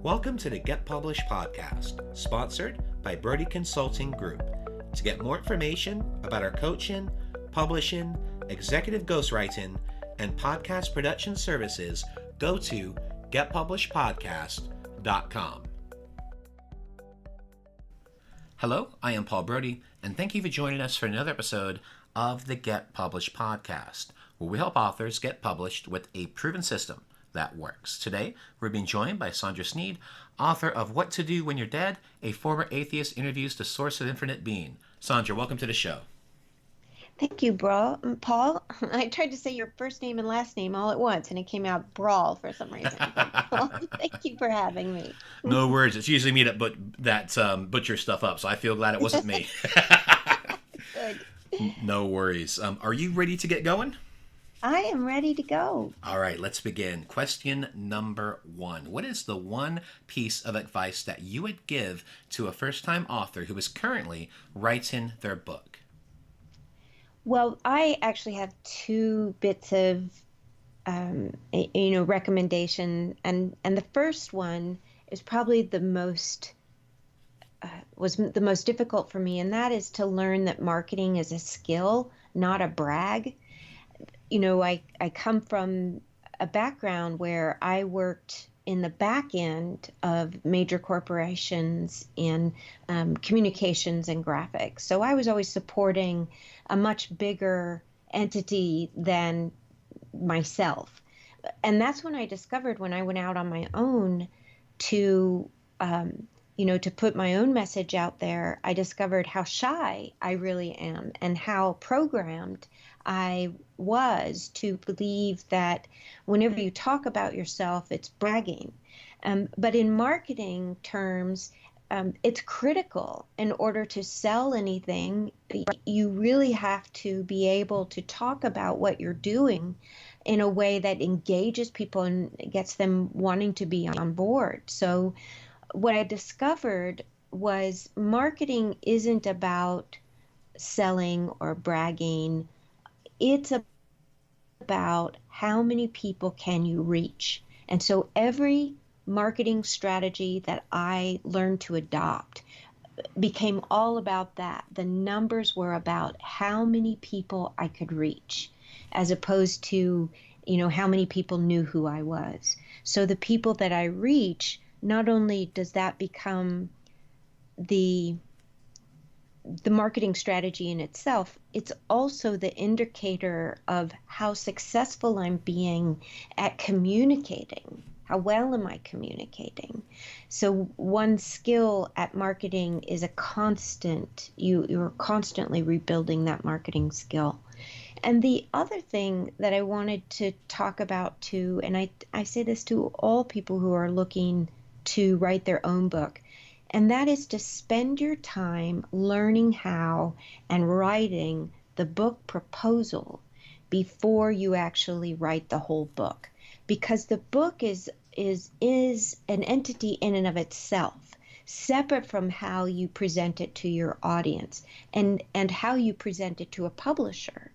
Welcome to the Get Published podcast, sponsored by Brodie Consulting Group. To get more information about our coaching, publishing, executive ghostwriting, and podcast production services, go to getpublishedpodcast.com. Hello, I am Paul Brodie, and thank you for joining us for another episode of the Get Published podcast, where we help authors get published with a proven system that works. Today, we're being joined by Sondra Sneed, author of What to Do When You're Dead, a former atheist interviews the source of infinite being. Sondra, welcome to the show. Thank you, Paul. I tried to say your first name and last name all at once, and it came out Brawl for some reason. Well, thank you for having me. No worries. It's usually me that butcher stuff up, so I feel glad it wasn't me. Good. No worries. Are you ready to get going? I am ready to go. All right, let's begin. Question number 1. What is the one piece of advice that you would give to a first-time author who is currently writing their book? Well, I actually have two bits of, recommendation, and the first one is probably the most difficult for me, and that is to learn that marketing is a skill, not a brag. I come from a background where I worked in the back end of major corporations in communications and graphics. So I was always supporting a much bigger entity than myself. And that's when I discovered, when I went out on my own to put my own message out there, I discovered how shy I really am and how programmed I was to believe that whenever you talk about yourself, it's bragging. But in marketing terms, it's critical. In order to sell anything, you really have to be able to talk about what you're doing in a way that engages people and gets them wanting to be on board. So what I discovered was marketing isn't about selling or bragging. It's about how many people can you reach. And so every marketing strategy that I learned to adopt became all about that. The numbers were about how many people I could reach, as opposed to, how many people knew who I was. So the people that I reach, not only does that become the marketing strategy in itself, it's also the indicator of how successful I'm being at communicating. How well am I communicating? So one skill at marketing is a constant, you're constantly rebuilding that marketing skill. And the other thing that I wanted to talk about too, and I say this to all people who are looking to write their own book, and that is to spend your time learning how and writing the book proposal before you actually write the whole book. Because the book is an entity in and of itself, separate from how you present it to your audience and how you present it to a publisher.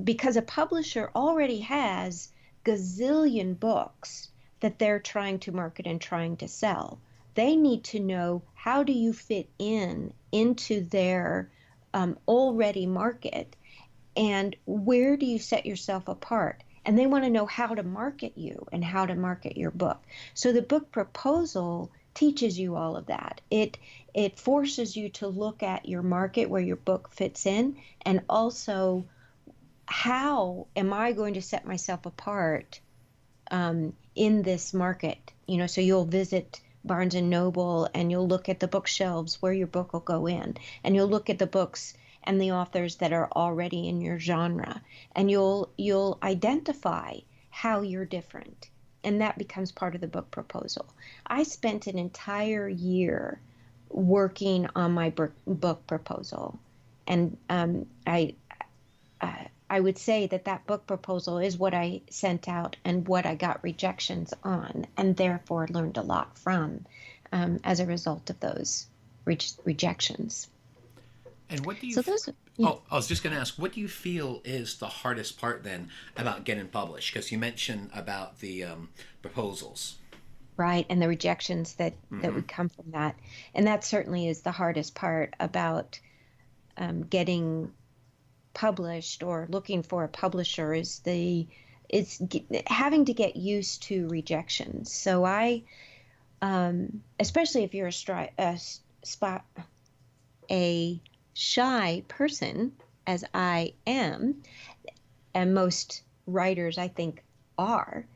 Because a publisher already has gazillion books that they're trying to market and trying to sell. They need to know, how do you fit into their already market, and where do you set yourself apart? And they want to know how to market you and how to market your book. So the book proposal teaches you all of that. It forces you to look at your market, where your book fits in, and also how am I going to set myself apart in this market? So you'll visit Barnes and Noble and you'll look at the bookshelves where your book will go in, and you'll look at the books and the authors that are already in your genre, and you'll identify how you're different, and that becomes part of the book proposal. I spent an entire year working on my book proposal, and I would say that book proposal is what I sent out and what I got rejections on, and therefore learned a lot from as a result of those rejections. And what do you... Yeah. Oh, I was just going to ask, what do you feel is the hardest part then about getting published? Because you mentioned about the proposals. right? And the rejections that would come from that. And that certainly is the hardest part about getting published or looking for a publisher is having to get used to rejections. So especially if you're a shy person, as I am, and most writers I think are,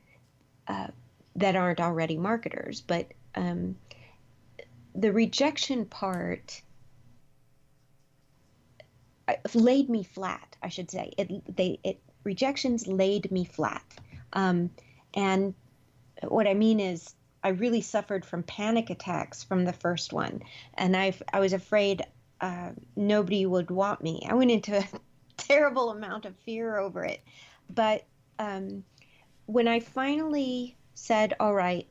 that aren't already marketers, but the rejection part laid me flat, I should say. Rejections laid me flat. And what I mean is I really suffered from panic attacks from the first one. And I was afraid nobody would want me. I went into a terrible amount of fear over it. But when I finally said, all right,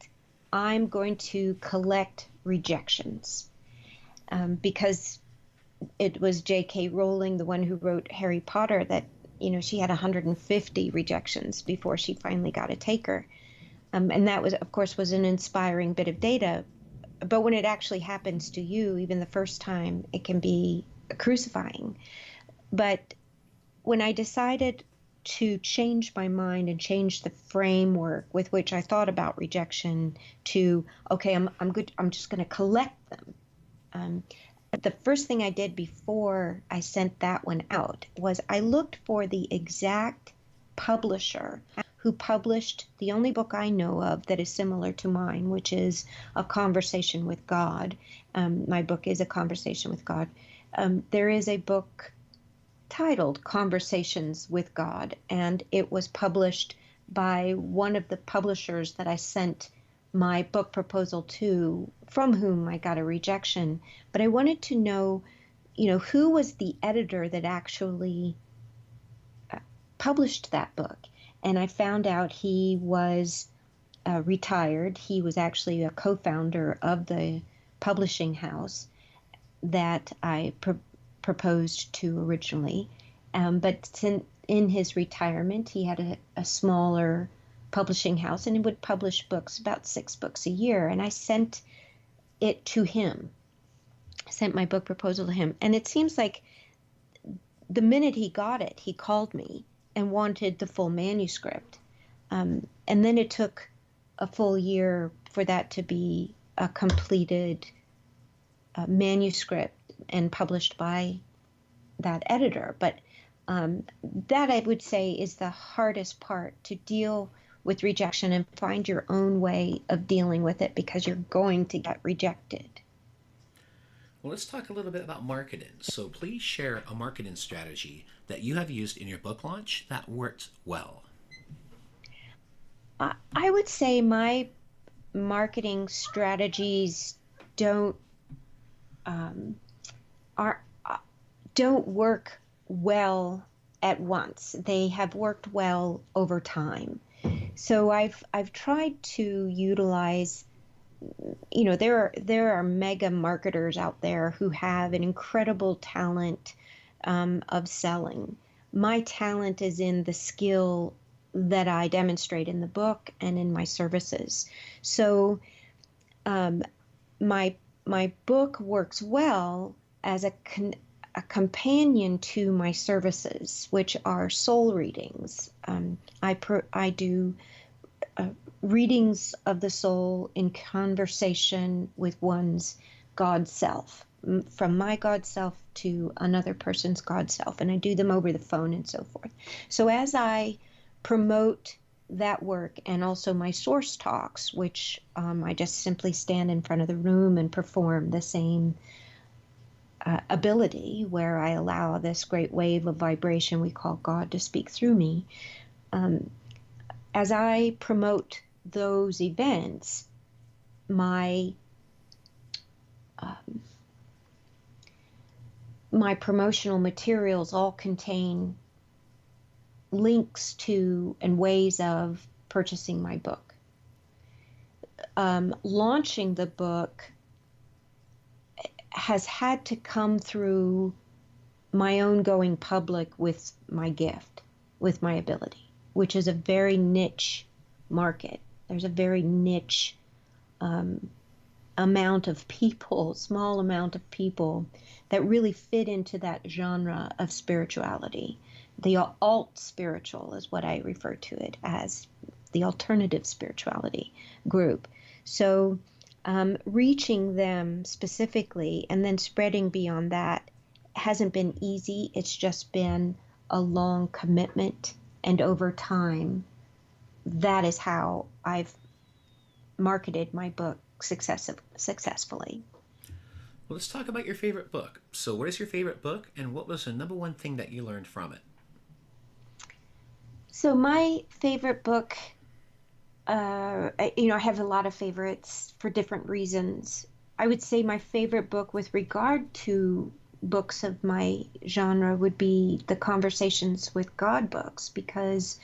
I'm going to collect rejections, because it was J.K. Rowling, the one who wrote Harry Potter, that, she had 150 rejections before she finally got a taker. And that was, of course, was an inspiring bit of data. But when it actually happens to you, even the first time, it can be crucifying. But when I decided to change my mind and change the framework with which I thought about rejection to, okay, I'm good, I'm just going to collect them. The first thing I did before I sent that one out was I looked for the exact publisher who published the only book I know of that is similar to mine, which is A Conversation with God. My book is A Conversation with God. There is a book titled Conversations with God, and it was published by one of the publishers that I sent my book proposal to, from whom I got a rejection. But I wanted to know, who was the editor that actually published that book. And I found out he was retired. He was actually a co-founder of the publishing house that I proposed to originally. But in his retirement, he had a smaller publishing house, and he would publish books, about 6 books a year. And I sent it to him, sent my book proposal to him. And it seems like the minute he got it, he called me and wanted the full manuscript. And then it took a full year for that to be a completed manuscript and published by that editor. But that, I would say, is the hardest part, to deal with rejection and find your own way of dealing with it, because you're going to get rejected. Well, let's talk a little bit about marketing. So please share a marketing strategy that you have used in your book launch that worked well. I would say my marketing strategies don't work well at once. They have worked well over time. So I've tried to utilize, there are mega marketers out there who have an incredible talent of selling. My talent is in the skill that I demonstrate in the book and in my services. So my book works well as a companion to my services, which are soul readings. I do readings of the soul in conversation with one's God self, from my God self to another person's God self, and I do them over the phone and so forth. So as I promote that work, and also my source talks, which I just simply stand in front of the room and perform the same ability, where I allow this great wave of vibration we call God to speak through me. As I promote those events, my promotional materials all contain links to and ways of purchasing my book. Launching the book has had to come through my own going public with my gift, with my ability, which is a very niche market. There's a very niche um, amount of people, small amount of people that really fit into that genre of spirituality. The alt spiritual is what I refer to it as, the alternative spirituality group. So reaching them specifically and then spreading beyond that hasn't been easy. It's just been a long commitment. And over time, that is how I've marketed my book successfully. Well, let's talk about your favorite book. So, what is your favorite book, and what was the number one thing that you learned from it? So my favorite book, I have a lot of favorites for different reasons. I would say my favorite book with regard to books of my genre would be the Conversations with God books, because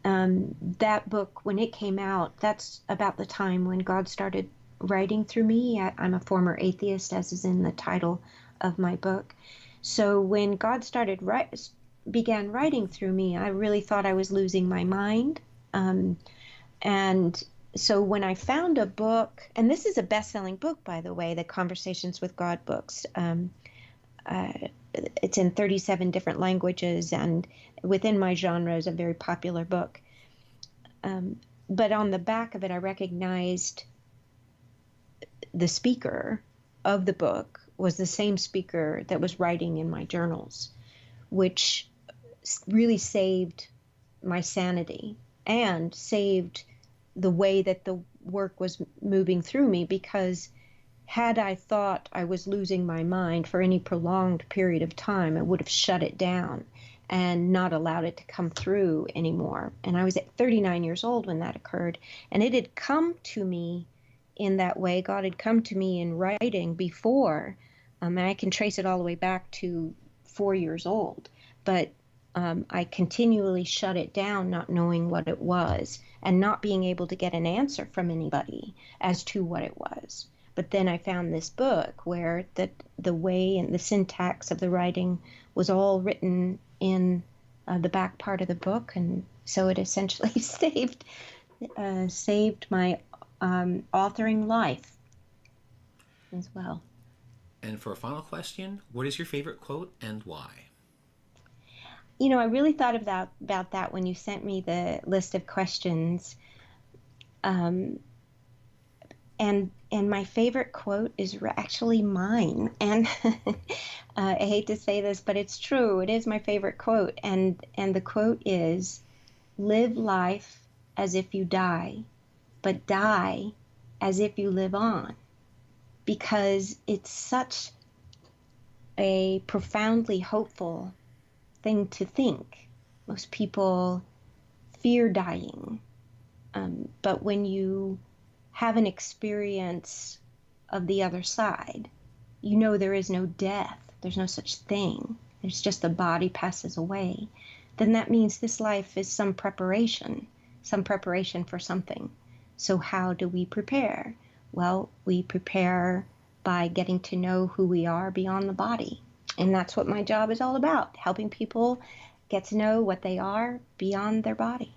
that book, when it came out, that's about the time when God started writing through me. I'm a former atheist, as is in the title of my book. So when God began writing through me, I really thought I was losing my mind. And so when I found a book, and this is a best-selling book, by the way, the Conversations with God books. It's in 37 different languages, and within my genre is a very popular book. But on the back of it, I recognized the speaker of the book was the same speaker that was writing in my journals, which really saved my sanity and saved the way that the work was moving through me, because had I thought I was losing my mind for any prolonged period of time, I would have shut it down and not allowed it to come through anymore. And I was at 39 years old when that occurred. And it had come to me in that way. God had come to me in writing before. And I can trace it all the way back to 4 years old. But I continually shut it down, not knowing what it was and not being able to get an answer from anybody as to what it was. But then I found this book where the way and the syntax of the writing was all written in the back part of the book, and so it essentially saved my authoring life as well. And for a final question, what is your favorite quote and why? I really thought about that when you sent me the list of questions. And my favorite quote is actually mine. And I hate to say this, but it's true. It is my favorite quote. And the quote is, "Live life as if you die, but die as if you live on." Because it's such a profoundly hopeful thing to think. Most people fear dying. But when you have an experience of the other side, there is no death. There's no such thing. There's just the body passes away. Then that means this life is some preparation for something. So how do we prepare? Well, we prepare by getting to know who we are beyond the body. And that's what my job is all about, helping people get to know what they are beyond their body.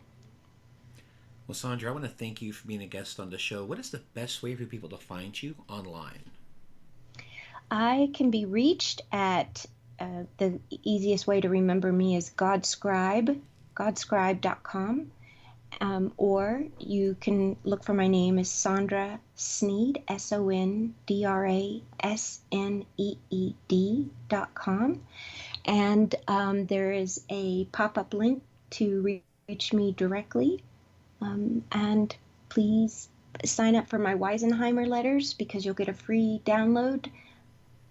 Well, Sondra, I want to thank you for being a guest on the show. What is the best way for people to find you online? I can be reached at the easiest way to remember me is godscribe.com. Or you can look for my name as Sondra Sneed, SONDRASNEED.com. And there is a pop-up link to reach me directly. And please sign up for my Weisenheimer letters, because you'll get a free download.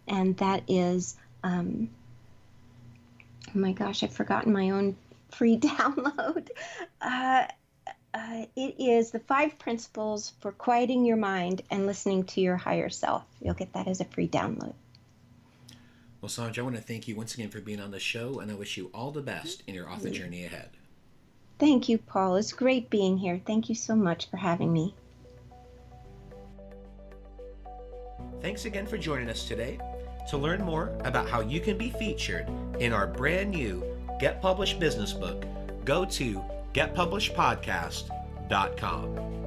And that is, oh my gosh, I've forgotten my own free download. It is the 5 principles for quieting your mind and listening to your higher self. You'll get that as a free download. Well, Sondra, I want to thank you once again for being on the show, and I wish you all the best in your author journey ahead. Thank you, Paul. It's great being here. Thank you so much for having me. Thanks again for joining us today. To learn more about how you can be featured in our brand new Get Published business book, go to getpublishedpodcast.com.